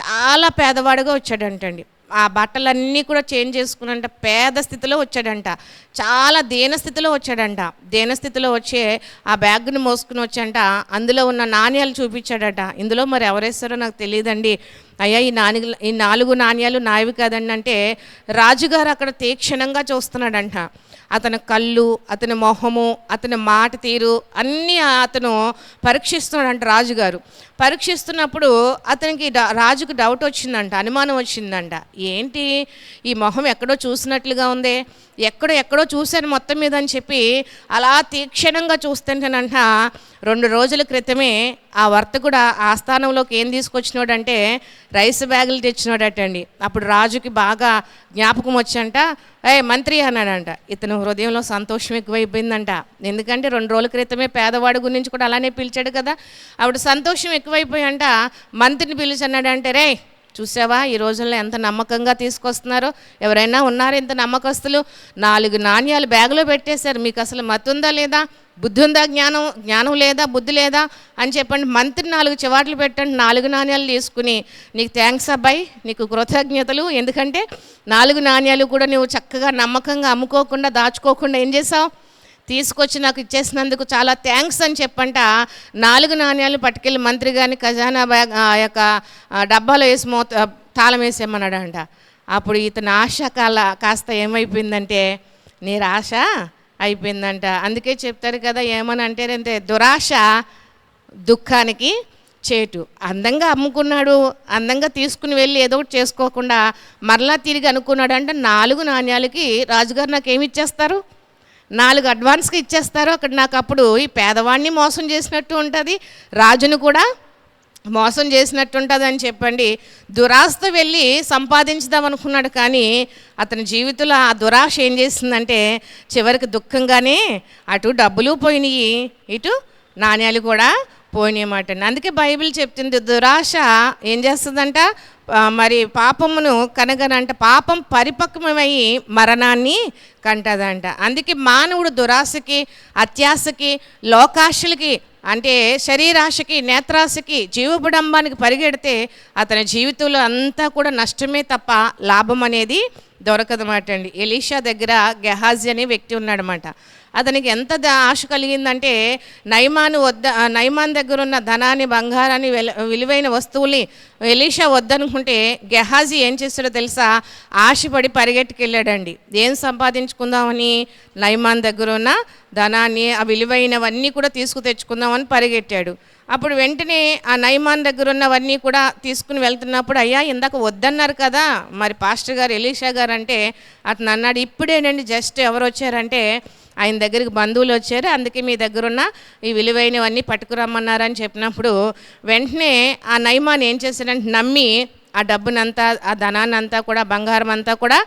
చాలా పేదవాడుగా వచ్చాడంటండి. ఆ బట్టలన్నీ కూడా చేంజ్ చేసుకున్నంట పేద స్థితిలో వచ్చాడంట, చాలా దీనస్థితిలో వచ్చాడంట. దీనస్థితిలో వచ్చే ఆ బ్యాగ్ను మోసుకుని వచ్చాడంట. అందులో ఉన్న నాణ్యాలు చూపించాడట. ఇందులో మరి ఎవరేస్తారో నాకు తెలియదండి, అయ్యా ఈ 4 నాణ్యాలు నావి కదండి అంటే రాజుగారు అక్కడ తీక్షణంగా చూస్తున్నాడంట. అతని కళ్ళు, అతని మొహము, అతని మాట తీరు అన్నీ అతను పరీక్షిస్తున్నాడంట రాజుగారు. పరీక్షిస్తున్నప్పుడు అతనికి రాజుకు డౌట్ వచ్చిందంట, అనుమానం వచ్చిందంట. ఏంటి ఈ మొహం ఎక్కడో చూసినట్లుగా ఉంది, ఎక్కడో చూశాను మొత్తం మీద అని చెప్పి అలా తీక్షణంగా చూస్తుంటానంట. 2 రోజుల క్రితమే ఆ వర్తకుడు ఆస్థానంలోకి ఏం తీసుకొచ్చినాడంటే రైస్ బ్యాగులు తెచ్చినాడటండి. అప్పుడు రాజుకి బాగా జ్ఞాపకం వచ్చంట. మంత్రి అన్నాడంట. ఇతను హృదయంలో సంతోషం ఎక్కువైపోయిందంట. ఎందుకంటే 2 రోజుల క్రితమే పేదవాడి గురించి కూడా అలానే పిలిచాడు కదా. అప్పుడు సంతోషం ఎక్కువైపోయంట. మంత్రిని పిలిచి అన్నాడంటే, రే చూసావా ఈ రోజుల్లో ఎంత నమ్మకంగా తీసుకొస్తున్నారో, ఎవరైనా ఉన్నారా ఇంత నమ్మకస్తులు? 4 నాణ్యాలు బ్యాగులో పెట్టేశారు, మీకు అసలు మత్తు ఉందా లేదా, బుద్ధి ఉందా, జ్ఞానం లేదా, బుద్ధి లేదా అని చెప్పండి. మంత్రి 4 చివాట్లు పెట్టండి, 4 నాణ్యాలు తీసుకుని నీకు థ్యాంక్స్ అబ్బాయి, నీకు కృతజ్ఞతలు, ఎందుకంటే 4 నాణ్యాలు కూడా నువ్వు చక్కగా నమ్మకంగా అమ్ముకోకుండా దాచుకోకుండా ఏం చేసావు, తీసుకొచ్చి నాకు ఇచ్చేసినందుకు చాలా థ్యాంక్స్ అని చెప్పంట. 4 నాణ్యాలు పట్టుకెళ్ళి మంత్రి గారిని ఖజానా బ్యాగ్ ఆ యొక్క డబ్బాలో వేసి తాళం వేసేయమన్నాడంట. అప్పుడు ఇతని ఆశ కాస్త ఏమైపోయిందంటే నిరాశ అయిపోయిందంట. అందుకే చెప్తారు కదా ఏమని అంటే దురాశ దుఃఖానికి చేటు. అందంగా అమ్ముకున్నాడు, అందంగా తీసుకుని వెళ్ళి ఏదో ఒకటి చేసుకోకుండా మరలా తిరిగి అనుకున్నాడు అంటే 4 నాణ్యాలకి రాజుగారు నాకు ఏమి ఇచ్చేస్తారు, 4 అడ్వాన్స్గా ఇచ్చేస్తారు. అక్కడ నాకు అప్పుడు ఈ పేదవాడిని మోసం చేసినట్టు ఉంటుంది, రాజును కూడా మోసం చేసినట్టు ఉంటుంది అని చెప్పండి. దురాశతో వెళ్ళి సంపాదించుదాం అనుకున్నాడు, కానీ అతని జీవితంలో ఆ దురాశ ఏం చేసిందంటే చివరికి దుఃఖంగానే అటు డబ్బులు పోయినాయి, ఇటు నాణ్యాలు కూడా పోయినాయన్నమాట. అందుకే బైబిల్ చెప్తుంది దురాశ ఏం చేస్తుందంట, మరి పాపమును కనగనంట, పాపం పరిపక్వమై మరణాన్ని కంటదంట. అందుకే మానవుడు దురాశకి, అత్యాశకి, లోకాశలకి అంటే శరీరాశకి, నేత్రాశకి, జీవబుడంబానికి పరిగెడితే అతని జీవితంలో అంతా కూడా నష్టమే తప్ప లాభం అనేది దొరకదన్నమాట అండి. ఎలీషా దగ్గర గెహాజీ అనే వ్యక్తి ఉన్నాడనమాట. అతనికి ఎంత ఆశ కలిగిందంటే నయమాన్ దగ్గర ఉన్న ధనాన్ని, బంగారాన్ని, విలువైన వస్తువుల్ని ఎలీషా వద్దనుకుంటే గెహాజీ ఏం చేస్తాడో తెలుసా, ఆశపడి పరిగెట్టుకెళ్ళాడండి. ఏం సంపాదించుకుందామని, నయమాన్ దగ్గర ఉన్న ధనాన్ని, ఆ విలువైనవన్నీ కూడా తెచ్చుకుందామని పరిగెట్టాడు. అప్పుడు వెంటనే ఆ నయమాన్ దగ్గర ఉన్నవన్నీ కూడా తీసుకుని వెళ్తున్నప్పుడు, అయ్యా ఇందాక వద్దన్నారు కదా మరి పాస్టర్ గారు ఎలీషా గారు అంటే అతను అన్నాడు, ఇప్పుడేనండి జస్ట్ ఎవరు వచ్చారంటే ఆయన దగ్గరికి బంధువులు వచ్చారు, అందుకే మీ దగ్గర ఉన్న ఈ విలువైనవన్నీ పట్టుకురమ్మన్నారని చెప్పినప్పుడు వెంటనే ఆ నయమాన్ ఏం చేశాడంటే నమ్మి ఆ డబ్బునంతా, ఆ ధనాన్నంతా కూడా, బంగారం అంతా కూడా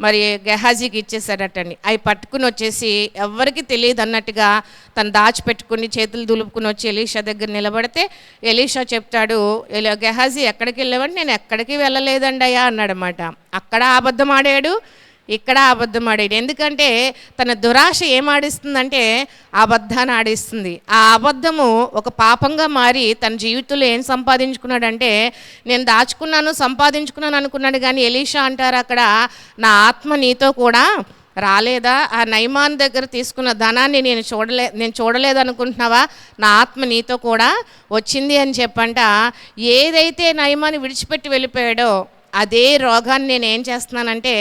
మరి గెహాజీకి ఇచ్చేసాడటండి. అవి పట్టుకుని వచ్చేసి ఎవరికి తెలియదు అన్నట్టుగా తను దాచిపెట్టుకుని చేతులు దులుపుకుని వచ్చి ఎలీషా దగ్గర నిలబడితే ఎలీషా చెప్తాడు, గెహాజీ ఎక్కడికి వెళ్ళావంటే నేను ఎక్కడికి వెళ్ళలేదండి అయ్యా అన్నాడనమాట. అక్కడ అబద్ధం ఆడాడు, ఇక్కడ అబద్ధం ఆడాడు. ఎందుకంటే తన దురాశ ఏమాడిస్తుందంటే అబద్ధాన్ని ఆడిస్తుంది. ఆ అబద్ధము ఒక పాపంగా మారి తన జీవితంలో ఏం సంపాదించుకున్నాడంటే, నేను దాచుకున్నాను సంపాదించుకున్నాను అనుకున్నాడు. కానీ ఎలీషా అంటారు అక్కడ, నా ఆత్మ నీతో కూడా రాలేదా? ఆ నయమాన్ దగ్గర తీసుకున్న ధనాన్ని నేను చూడలేదు అనుకుంటున్నావా? నా ఆత్మ నీతో కూడా వచ్చింది అని చెప్పంట. ఏదైతే నయమాన్ని విడిచిపెట్టి వెళ్ళిపోయాడో అదే రోగాన్ని నేను ఏం చేస్తున్నానంటే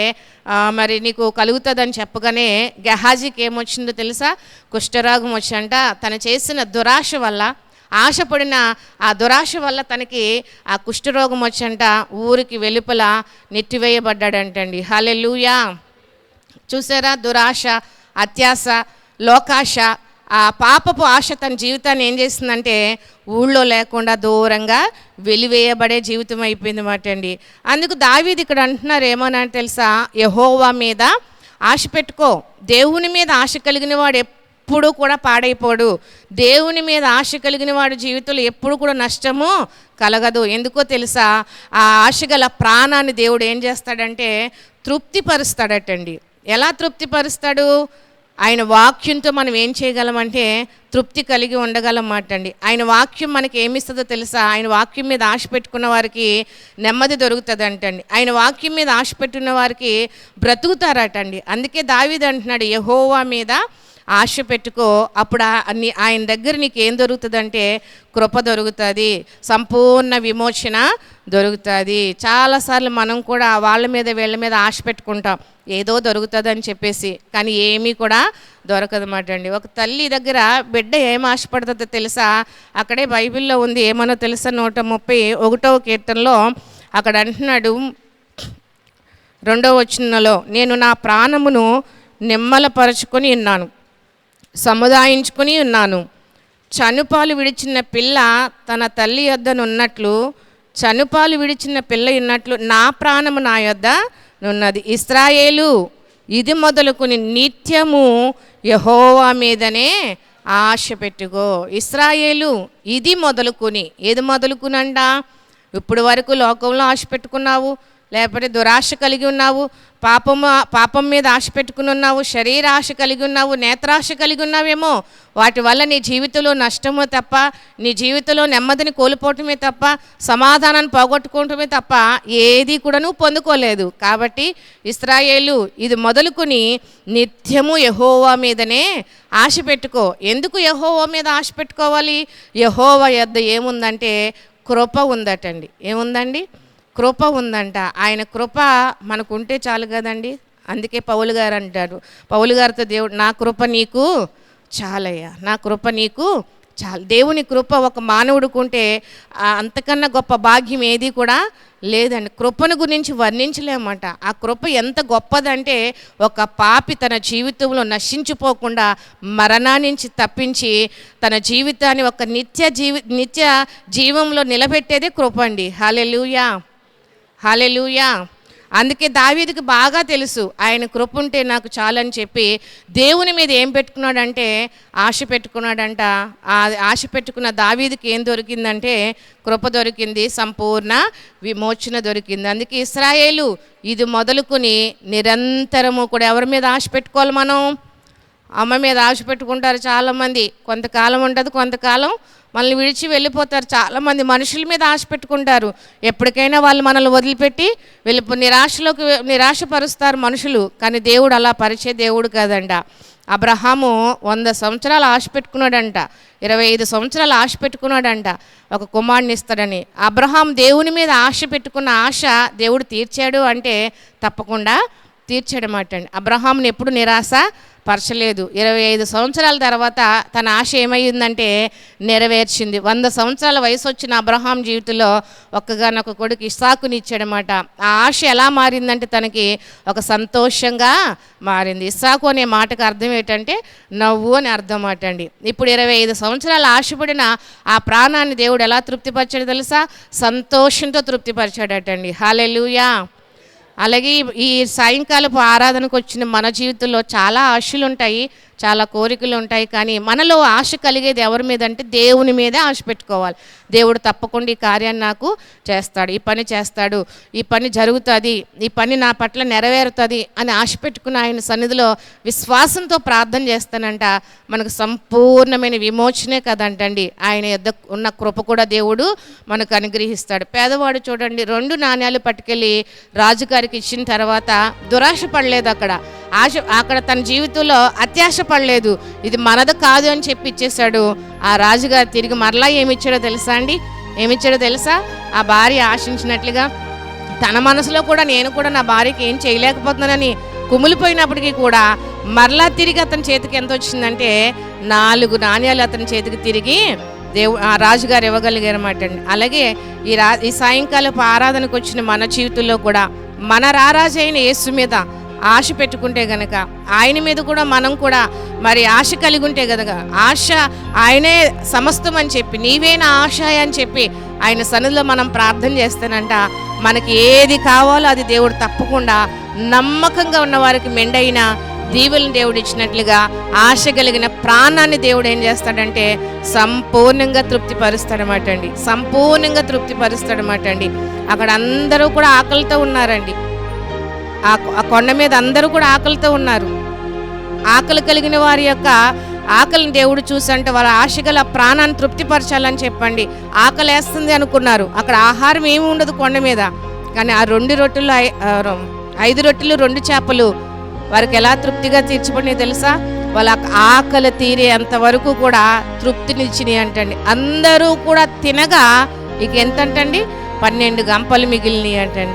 మరి నీకు కలుగుతుందని చెప్పగానే గెహాజీకి ఏమొచ్చిందో తెలుసా? కుష్ఠరోగం వచ్చంట. తను చేసిన దురాశ వల్ల, ఆశపడిన ఆ దురాశ వల్ల తనకి ఆ కుష్ఠరోగం వచ్చంట. ఊరికి వెలుపల నెట్టివేయబడ్డాడంటండి. హల్లెలూయా. చూసారా? దురాశ, అత్యాశ, లోకాశ, ఆ పాపపు ఆశ తన జీవితాన్ని ఏం చేస్తుందంటే ఊళ్ళో లేకుండా దూరంగా వెలివేయబడే జీవితం అయిపోయింది మాట అండి. అందుకు దావీదు ఇక్కడ అంటున్నారు ఏమోనంటే తెలుసా? యెహోవా మీద ఆశ పెట్టుకో. దేవుని మీద ఆశ కలిగిన వాడు ఎప్పుడు కూడా పాడైపోడు. దేవుని మీద ఆశ కలిగిన వాడు జీవితంలో ఎప్పుడు కూడా నష్టము కలగదు. ఎందుకో తెలుసా? ఆ ఆశ గల ప్రాణాన్ని దేవుడు ఏం చేస్తాడంటే తృప్తిపరుస్తాడటండి. ఎలా తృప్తిపరుస్తాడు? ఆయన వాక్యంతో మనం ఏం చేయగలమంటే తృప్తి కలిగి ఉండగలమాట అండి. ఆయన వాక్యం మనకి ఏమిస్తుందో తెలుసా? ఆయన వాక్యం మీద ఆశ పెట్టుకున్న వారికి నెమ్మది దొరుకుతుంది అంటండి. ఆయన వాక్యం మీద ఆశ పెట్టుకున్న వారికి బ్రతుకుతారటండి. అందుకే దావీదు అంటున్నాడు, యెహోవా మీద ఆశ పెట్టుకో, అప్పుడు ఆయన దగ్గర నీకు ఏం దొరుకుతుందంటే కృప దొరుకుతుంది, సంపూర్ణ విమోచన దొరుకుతుంది. చాలాసార్లు మనం కూడా వాళ్ళ మీద వీళ్ళ మీద ఆశ పెట్టుకుంటాం, ఏదో దొరుకుతుంది అని చెప్పేసి, కానీ ఏమీ కూడా దొరకదన్నమాట అండి. ఒక తల్లి దగ్గర బిడ్డ ఏం ఆశపడుతుందో తెలుసా? అక్కడే బైబిల్లో ఉంది. ఏమనో తెలుసా? 131వ కీర్తనలో అక్కడ అంటున్నాడు 2వ వచనంలో, నేను నా ప్రాణమును నిమ్మలపరుచుకొని ఉన్నాను, సముదాయించుకొని ఉన్నాను. చనుపాలు విడిచిన పిల్ల తన తల్లి యొద్దనున్నట్లు, చనుపాలు విడిచిన పిల్ల ఉన్నట్లు నా ప్రాణము నా యొద్ద నున్నది. ఇశ్రాయేలు, ఇది మొదలుకొని నిత్యము యెహోవా మీదనే ఆశ పెట్టుకో. ఇశ్రాయేలు, ఇది మొదలుకొని, ఏది మొదలుకునంట? ఇప్పుడు వరకు లోకంలో ఆశ పెట్టుకున్నావు, లేకపోతే దురాశ కలిగి ఉన్నావు, పాపం మీద ఆశ పెట్టుకుని ఉన్నావు, శరీర ఆశ కలిగి ఉన్నావు, నేత్రాశ కలిగి ఉన్నావేమో. వాటి వల్ల నీ జీవితంలో నష్టమే తప్ప, నీ జీవితంలో నెమ్మదిని కోల్పోవటమే తప్ప, సమాధానాన్ని పోగొట్టుకోవటమే తప్ప ఏది కూడా నువ్వు పొందుకోలేదు. కాబట్టి ఇశ్రాయేలు, ఇది మొదలుకొని నిత్యము యెహోవా మీదనే ఆశ పెట్టుకో. ఎందుకు యెహోవా మీద ఆశ పెట్టుకోవాలి? యెహోవా యొద్ద ఏముందంటే కృప ఉందటండి. ఏముందండి? కృప ఉందంట. ఆయన కృప మనకు ఉంటే చాలు కదండి. అందుకే పౌలు గారు అంటారు, పౌలు గారితో దేవుడు, నా కృప నీకు చాలయ్యా, నా కృప నీకు చాలు. దేవుని కృప ఒక మానవుడుకుంటే అంతకన్నా గొప్ప భాగ్యం ఏది కూడా లేదండి. కృపను గురించి వర్ణించలేమట. ఆ కృప ఎంత గొప్పదంటే ఒక పాపి తన జీవితంలో నశించిపోకుండా మరణాన్నించి తప్పించి తన జీవితాన్ని ఒక నిత్య జీవంలో నిలబెట్టేదే కృప అండి. హల్లెలూయా, హల్లెలూయా. అందుకే దావీదుకి బాగా తెలుసు ఆయన కృప ఉంటే నాకు చాలని చెప్పి దేవుని మీద ఏం పెట్టుకున్నాడంటే ఆశ పెట్టుకున్నాడంట. ఆ ఆశ పెట్టుకున్న దావీదుకి ఏం దొరికిందంటే కృప దొరికింది, సంపూర్ణ విమోచన దొరికింది. అందుకే ఇశ్రాయేలు, ఇది మొదలుకొని నిరంతరము కూడా ఎవరి మీద ఆశ పెట్టుకోవాలి? మనం అమ్మ మీద ఆశ పెట్టుకుంటారు చాలామంది. కొంతకాలం ఉంటుంది, కొంతకాలం మనల్ని విడిచి వెళ్ళిపోతారు. చాలామంది మనుషుల మీద ఆశ పెట్టుకుంటారు. ఎప్పటికైనా వాళ్ళు మనల్ని వదిలిపెట్టి నిరాశపరుస్తారు మనుషులు. కానీ దేవుడు అలా పరిచే దేవుడు కాదంట. అబ్రహాము 100 సంవత్సరాలు ఆశ పెట్టుకున్నాడంట, 25 సంవత్సరాలు ఆశ పెట్టుకున్నాడంట ఒక కుమారుని ఇస్తాడని. అబ్రహాం దేవుని మీద ఆశ పెట్టుకున్న ఆశ దేవుడు తీర్చాడు అంటే తప్పకుండా తీర్చాడన్నమాట అండి. అబ్రహాంని ఎప్పుడు నిరాశ పరచలేదు. 25 సంవత్సరాల తర్వాత తన ఆశ ఏమైందంటే నెరవేర్చింది. 100 సంవత్సరాల వయసు వచ్చిన అబ్రహాం జీవితంలో ఒక్కగానొక కొడుకు ఇస్సాకుని ఇచ్చాడనమాట. ఆ ఆశ ఎలా మారిందంటే తనకి ఒక సంతోషంగా మారింది. ఇస్సాకు అనే మాటకు అర్థం ఏంటంటే నవ్వు అని అర్థం మాట అండి. ఇప్పుడు 25 సంవత్సరాలు ఆశపడిన ఆ ప్రాణాన్ని దేవుడు ఎలా తృప్తిపరిచాడు తెలుసా? సంతోషంతో తృప్తిపరిచాడటండి. హల్లెలూయా. అలాగే ఈ సాయంకాలపు ఆరాధనకు వచ్చిన మన జీవితంలో చాలా ఆశలు ఉంటాయి, చాలా కోరికలు ఉంటాయి. కానీ మనలో ఆశ కలిగేది ఎవరి మీద అంటే దేవుని మీదే ఆశ పెట్టుకోవాలి. దేవుడు తప్పకుండా ఈ కార్యాన్ని నాకు చేస్తాడు, ఈ పని చేస్తాడు, ఈ పని జరుగుతుంది, ఈ పని నా పట్ల నెరవేరుతుంది అని ఆశ పెట్టుకుని ఆయన సన్నిధిలో విశ్వాసంతో ప్రార్థన చేస్తానంట మనకు సంపూర్ణమైన విమోచనే కదంటండి. ఆయన యొద్ద ఉన్న కృప కూడా దేవుడు మనకు అనుగ్రహిస్తాడు. పేదవాడు చూడండి 2 నాణ్యాలు పట్టుకెళ్ళి రాజుగారికి ఇచ్చిన తర్వాత దురాశ పడలేదు. అక్కడ తన జీవితంలో అత్యాశ పడలేదు. ఇది మనది కాదు అని చెప్పి ఇచ్చేశాడు. ఆ రాజుగారు తిరిగి మరలా ఏమిచ్చాడో తెలుసా అండి? ఏమిచ్చాడో తెలుసా? ఆ భార్య ఆశించినట్లుగా తన మనసులో కూడా నేను కూడా నా భార్యకి ఏం చేయలేకపోతున్నానని కుమిలిపోయినప్పటికీ కూడా మరలా తిరిగి అతని చేతికి ఎంత వచ్చిందంటే 4 నాణ్యాలు అతని చేతికి తిరిగి ఆ రాజుగారు ఇవ్వగలిగారన్నమాట అండి. అలాగే ఈ సాయంకాలపు ఆరాధనకు వచ్చిన మన జీవితంలో కూడా మన రారాజు అయిన యేసు మీద ఆశ పెట్టుకుంటే గనక, ఆయన మీద కూడా మనం కూడా మరి ఆశ కలిగి ఉంటే గనక, ఆశ ఆయనే సమస్తం అని చెప్పి నీవే నా ఆశ అని చెప్పి ఆయన సన్నిధిలో మనం ప్రార్థన చేస్తానంట మనకి ఏది కావాలో అది దేవుడు తప్పకుండా నమ్మకంగా ఉన్న వారికి మెండైన దీవులను దేవుడు ఇచ్చినట్లుగా ఆశ కలిగిన ప్రాణాన్ని దేవుడు ఏం చేస్తాడంటే సంపూర్ణంగా తృప్తిపరుస్తాడనమాట అండి. సంపూర్ణంగా తృప్తిపరుస్తాడనమాట అండి. అక్కడ అందరూ కూడా ఆకలితో ఉన్నారండి. ఆ కొండ మీద అందరూ కూడా ఆకలితో ఉన్నారు. ఆకలి కలిగిన వారి యొక్క ఆకలిని దేవుడు చూసంటే వాళ్ళ ఆశగల ప్రాణాన్ని తృప్తిపరచాలని చెప్పండి. ఆకలి వేస్తుంది అనుకున్నారు. అక్కడ ఆహారం ఏమి ఉండదు కొండ మీద. కానీ ఆ 2 రొట్టెలు 5 రొట్టెలు 2 చేపలు వారికి ఎలా తృప్తిగా తీర్చబడినాయి తెలుసా? వాళ్ళ ఆకలి తీరేంత వరకు కూడా తృప్తినిచ్చినాయి అంటండి. అందరూ కూడా తినగా ఇక ఎంతంటండి 12 గంపలు మిగిలినాయి అంటండి.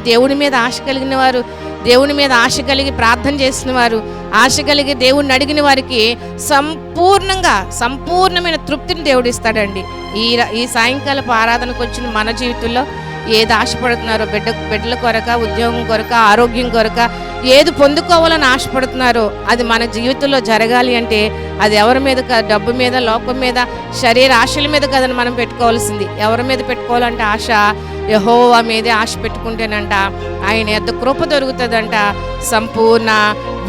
దేవుడి మీద ఆశ కలిగిన వారు, దేవుని మీద ఆశ కలిగి ప్రార్థన చేసిన వారు, ఆశ కలిగి దేవుడిని అడిగిన వారికి సంపూర్ణమైన తృప్తిని దేవుడు ఇస్తాడండి. ఈ సాయంకాలపు ఆరాధనకు వచ్చిన మన జీవితంలో ఏది ఆశపడుతున్నారో, బిడ్డల కొరక, ఉద్యోగం కొరక, ఆరోగ్యం కొరక ఏది పొందుకోవాలని ఆశపడుతున్నారో అది మన జీవితంలో జరగాలి అంటే అది ఎవరి మీద, డబ్బు మీద, లోకం మీద, శరీర ఆశల మీద కదని మనం పెట్టుకోవాల్సింది. ఎవరి మీద పెట్టుకోవాలంటే ఆశ యెహోవా మీదే ఆశ పెట్టుకుంటేనంట ఆయన యొద్ద కృప దొరుకుతుందంట. సంపూర్ణ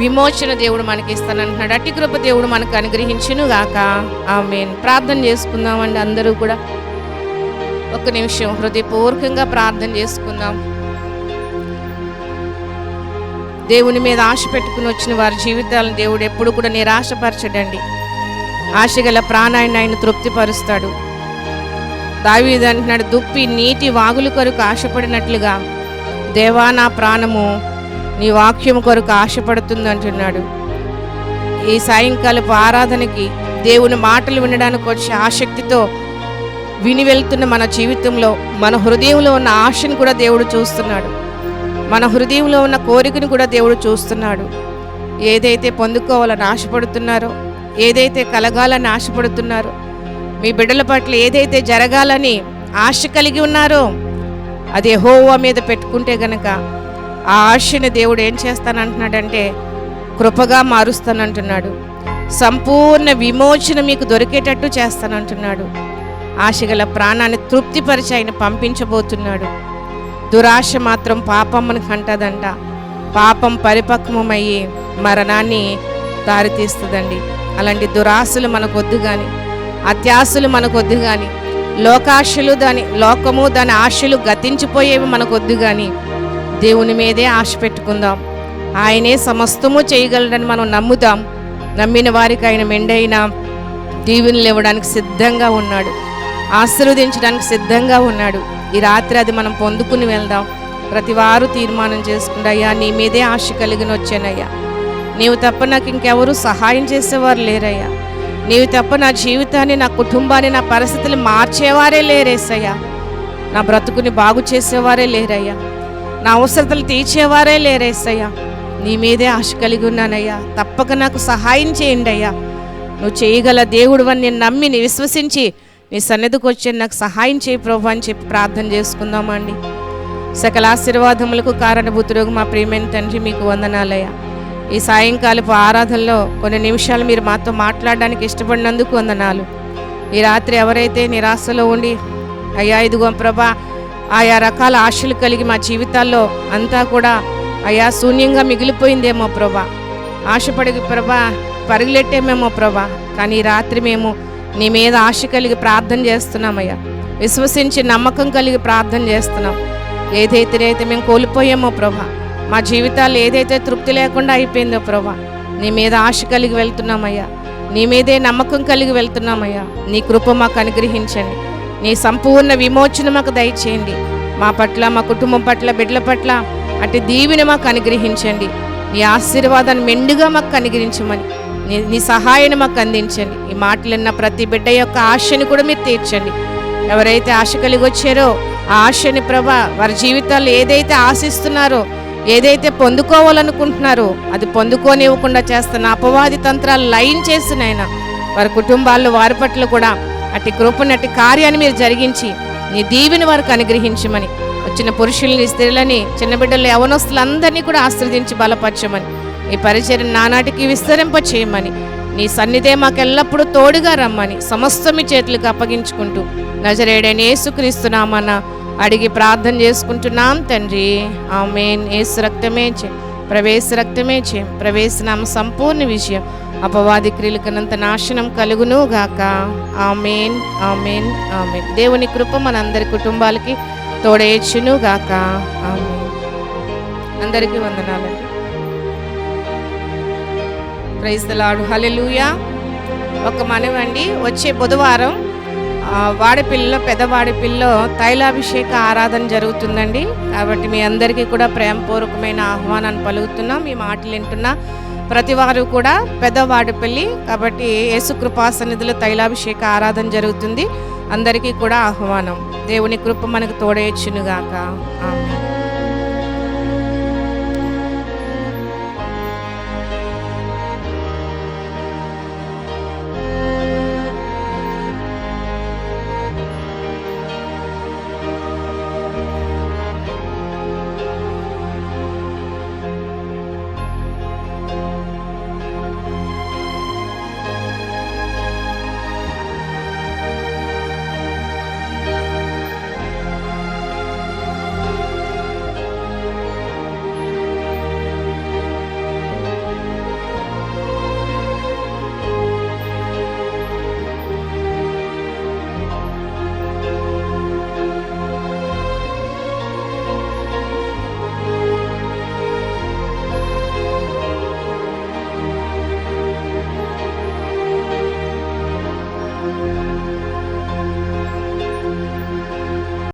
విమోచన దేవుడు మనకి ఇస్తానంటున్నాడు. అట్టి కృప దేవుడు మనకు అనుగ్రహించును గాక. ఆమేన్. ప్రార్థన చేసుకుందామండి. అందరూ కూడా 1 నిమిషం హృదయపూర్వకంగా ప్రార్థన చేసుకుందాం. దేవుని మీద ఆశ పెట్టుకుని వచ్చిన వారి జీవితాలను దేవుడు ఎప్పుడు కూడా నిరాశపరచడండి. ఆశగల ప్రాణాన్ని ఆయన తృప్తిపరుస్తాడు. దావీదు అంటున్నాడు, దుప్పి నీటి వాగుల కొరకు ఆశపడినట్లుగా దేవా నా ప్రాణము నీ వాక్యము కొరకు ఆశపడుతుంది అంటున్నాడు. ఈ సాయంకాలపు ఆరాధనకి దేవుని మాటలు వినడానికి వచ్చే ఆసక్తితో విని వెళ్తున్న మన జీవితంలో మన హృదయంలో ఉన్న ఆశను కూడా దేవుడు చూస్తున్నాడు. మన హృదయంలో ఉన్న కోరికను కూడా దేవుడు చూస్తున్నాడు. ఏదైతే పొందుకోవాలని ఆశపడుతున్నారో, ఏదైతే కలగాలని ఆశపడుతున్నారో, మీ బిడ్డల పట్ల ఏదైతే జరగాలని ఆశ కలిగి ఉన్నారో అది యెహోవా మీద పెట్టుకుంటే గనక ఆ ఆశని దేవుడు ఏం చేస్తానంటున్నాడంటే కృపగా మారుస్తానంటున్నాడు. సంపూర్ణ విమోచన మీకు దొరికేటట్టు చేస్తానంటున్నాడు. ఆశగల ప్రాణాన్ని తృప్తిపరిచి ఆయన పంపించబోతున్నాడు. దురాశ మాత్రం పాపమ్మను కంటదంట. పాపం పరిపక్వమయ్యి మరణాన్ని దారితీస్తుందండి. అలాంటి దురాశలు మనకొద్దు కానీ, అత్యాశలు మనకొద్దు కానీ, లోకాశలు లోకము దాని ఆశలు గతించిపోయేవి మనకొద్దు కానీ దేవుని మీదే ఆశ పెట్టుకుందాం. ఆయనే సమస్తము చేయగలడని మనం నమ్ముదాం. నమ్మిన వారికి ఆయన మెండైన దీవెనలు ఇవ్వడానికి సిద్ధంగా ఉన్నాడు. ఆశీర్వదించడానికి సిద్ధంగా ఉన్నాడు. ఈ రాత్రి అది మనం పొందుకుని వెళ్దాం. ప్రతి వారు తీర్మానం చేసుకుంటే, అయ్యా నీ మీదే ఆశ కలిగిన వచ్చానయ్యా, నీవు తప్ప నాకు ఇంకెవరూ సహాయం చేసేవారు లేరయ్యా, నీవు తప్ప నా జీవితాన్ని, నా కుటుంబాన్ని, నా పరిస్థితులు మార్చేవారే లేరేసయ్యా, నా బ్రతుకుని బాగు చేసేవారే లేరయ్యా, నా అవసరతలు తీర్చేవారే లేరేసయ్యా, నీ మీదే ఆశ కలిగి ఉన్నానయ్యా, తప్పక నాకు సహాయం చేయండి అయ్యా, నువ్వు చేయగల దేవుడు అని నేను నమ్మి నీ విశ్వసించి నీ సన్నిధికి వచ్చి నాకు సహాయం చేయి ప్రభు అని చెప్పి ప్రార్థన చేసుకుందామండి. సకల ఆశీర్వాదములకు కారణభూతుడు మా ప్రియమైన తండ్రి మీకు వందనాలయ్యా. ఈ సాయంకాలపు ఆరాధనలో కొన్ని నిమిషాలు మీరు మాతో మాట్లాడడానికి ఇష్టపడినందుకు వందనాలు. ఈ రాత్రి ఎవరైతే నిరాశలో ఉండి అయ్యా ఇదిగో ప్రభా ఆయా రకాల ఆశలు కలిగి మా జీవితాల్లో అంతా కూడా అయ్యా శూన్యంగా మిగిలిపోయిందేమో ప్రభా, ఆశపడి ప్రభా పరుగులెట్టేమేమో ప్రభా, కానీ ఈ రాత్రి మేము నీ మీద ఆశ కలిగి ప్రార్థన చేస్తున్నామయ్యా. విశ్వసించి నమ్మకం కలిగి ప్రార్థన చేస్తున్నాం. ఏదైతే మేము కోల్పోయామో ప్రభా, మా జీవితాలు ఏదైతే తృప్తి లేకుండా అయిపోయిందో ప్రభా, నీ మీద ఆశ కలిగి వెళ్తున్నామయ్యా. నీ మీదే నమ్మకం కలిగి వెళ్తున్నామయ్యా. నీ కృప మాకు అనుగ్రహించండి. నీ సంపూర్ణ విమోచన మాకు దయచేయండి. మా పట్ల, మా కుటుంబం పట్ల, బిడ్డల పట్ల అటు దీవెన మాకు అనుగ్రహించండి. నీ ఆశీర్వాదాన్ని మెండుగా మాకు అనుగ్రహించమని, నీ సహాయాన్ని మాకు అందించండి. ఈ మాటలు విన్న ప్రతి బిడ్డ యొక్క ఆశని కూడా మీరు తీర్చండి. ఎవరైతే ఆశ కలిగి వచ్చారో ఆ ఆశని ప్రభా, వారి జీవితాల్లో ఏదైతే ఆశిస్తున్నారో, ఏదైతే పొందుకోవాలనుకుంటున్నారో అది పొందుకోనివ్వకుండా చేస్తున్న అపవాది తంత్రాలు లైన్ చేసినైనా వారి కుటుంబాల్లో వారి పట్ల కూడా అటు కృపని, అటు కార్యాన్ని మీరు జరిగించి నీ దీవెని వారికి అనుగ్రహించమని, వచ్చిన పురుషుల్ని, స్త్రీలని, చిన్న బిడ్డలు, యవనస్తులందరినీ కూడా ఆశీర్వదించి బలపరచమని, ఈ పరిచర్య నానాటికి విస్తరింప చేయమని, నీ సన్నిధే మాకు ఎల్లప్పుడూ తోడుగా రమ్మని సమస్తం మీ చేతులకు అప్పగించుకుంటూ నజరేయుడైన యేసుక్రీస్తు నామమున అడిగి ప్రార్థన చేసుకుంటున్నాం తండ్రి. ఆమేన్. యేసు రక్తమే జయం, ప్రవేశ రక్తమే జయం, ప్రవేశనామ సంపూర్ణ విజయం, అపవాది క్రియలకనంత నాశనం కలుగును గాక. ఆమేన్, ఆమేన్, ఆమేన్. దేవుని కృప మనందరి కుటుంబాలకి తోడేచ్చును గాక. ఆమేన్. అందరికీ వందనాలండి. Praise the Lord. హల్లెలూయా. ఒక మనవండి, వచ్చే బుధవారం వాడపిల్లిలో, పెద్దవాడిపిల్లిలో తైలాభిషేక ఆరాధన జరుగుతుందండి. కాబట్టి మీ అందరికీ కూడా ప్రేమపూర్వకమైన ఆహ్వానాన్ని పలుకుతున్నాం. ఈ మాటలు వింటున్న ప్రతి వారు కూడా పెద్దవాడిపల్లి కాబట్టి యేసుకృపా సన్నిధిలో తైలాభిషేక ఆరాధన జరుగుతుంది. అందరికీ కూడా ఆహ్వానం. దేవుని కృప మనకు తోడేచ్చునుగాక. ఆమేన్.